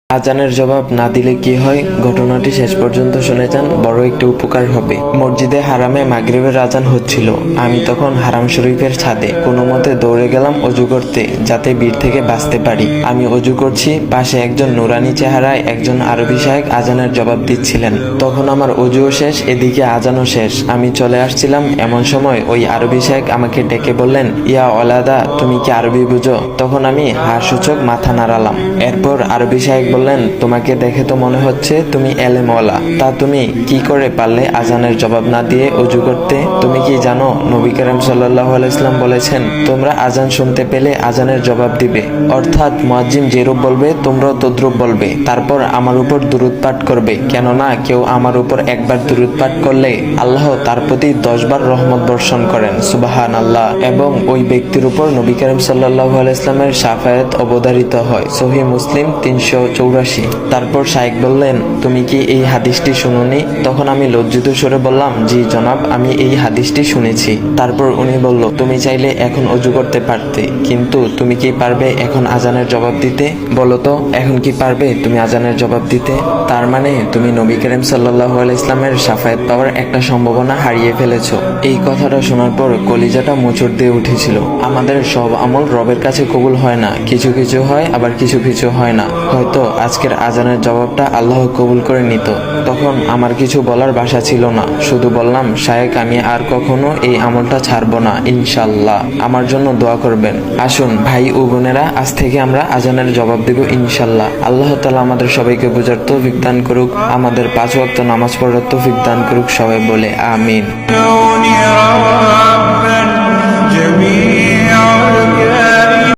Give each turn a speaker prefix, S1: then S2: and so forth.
S1: আজানের জবাব না দিলে কি হয়, ঘটনাটি শেষ পর্যন্ত শুনে যান, বড় একটি উপকার হবে। মসজিদে হারামে মাগরিবের আজান হচ্ছিল। আমি তখন হারাম শরীফের ছাদে কোনো মতে দৌড়ে গেলাম অজু করতে, যাতে ভিড় থেকে বাঁচতে পারি। আমি অজু করছি, পাশে একজন নুরানি চেহারায় একজন আরবি সাহেব আজানের জবাব দিচ্ছিলেন। তখন আমার অজুও শেষ, এদিকে আজানও শেষ। আমি চলে আসছিলাম, এমন সময় ওই আরবি সাহেব আমাকে ডেকে বললেন, ইয়া ওলাদা, তুমি কি আরবি বুঝো? তখন আমি হাসূচক মাথা নাড়ালাম। এরপর আরবি সাহেব বললেন, তোমাকে দেখে তো মনে হচ্ছে তুমি এলেমওয়ালা, তা তুমি কি করে পারলে আজানের জবাব না দিয়ে অজু করতে? তুমি কি জানো নবী করিম সাল্লাল্লাহু আলাইহি ওয়াসাল্লাম বলেছেন, তোমরা আজান শুনতে পেলে আজানের জবাব দিবে, অর্থাৎ মুয়াজ্জিন যেরূপ বলবে তোমরাও তদ্রূপ বলবে, তারপর আমার উপর দুরূদ পাঠ করবে, কেননা কেউ আমার উপর একবার দুরূদ পাঠ করলে আল্লাহ তার প্রতি 10 বার রহমত বর্ষণ করেন, সুবহানাল্লাহ, এবং ওই ব্যক্তির উপর নবী করিম সাল্লাল্লাহু আলাইহি ওয়াসাল্লামের শাফায়াত অবধারিত হয়। সহিহ মুসলিম 384। তারপর শাইখ বললেন, তুমি কি এই হাদিসটি শুনোনি? তখন আমি লজ্জিত স্বরে বললাম, জি জনাব, আমি এই হাদিসটি শুনেছি। তারপর উনি বলল, তুমি চাইলে এখন অজু করতে পারতে, কিন্তু তুমি কি পারবে এখন আজানের জবাব দিতে? বলো তো, এখন কি পারবে তুমি আজানের জবাব দিতে? তার মানে তুমি নবী করিম সাল্লাল্লাহু আলাইহি ইসলামের শাফায়াত পাওয়ার একটা সম্ভাবনা হারিয়ে ফেলেছো। এই কথাটা শোনার পর কলিজাটা মোচড় দিয়ে উঠেছিল। আমাদের সব আমল রবের কাছে কবুল হয় না, কিছু কিছু হয়, আবার কিছু কিছু হয় না। হয়তো আজকের আজানের জবাবটা আল্লাহ কবুল করে নিত। তখন আমার কিছু বলার ভাষা ছিল না, শুধু বললাম, শায়েখ, আমি আর কখনো এই আমলটা ছাড়বো না, ইনশাআল্লাহ। আমার জন্য দোয়া করবেন। আসুন ভাই ও বোনেরা, আজ থেকে আমরা আজানের জবাব দেব ইনশাআল্লাহ। আল্লাহ তাআলা আমাদের সবাইকে বোঝার তৌফিক দান করুক, আমাদের 5 ওয়াক্ত নামাজ পড়ার তৌফিক দান করুক, সবাই বলে আমিন।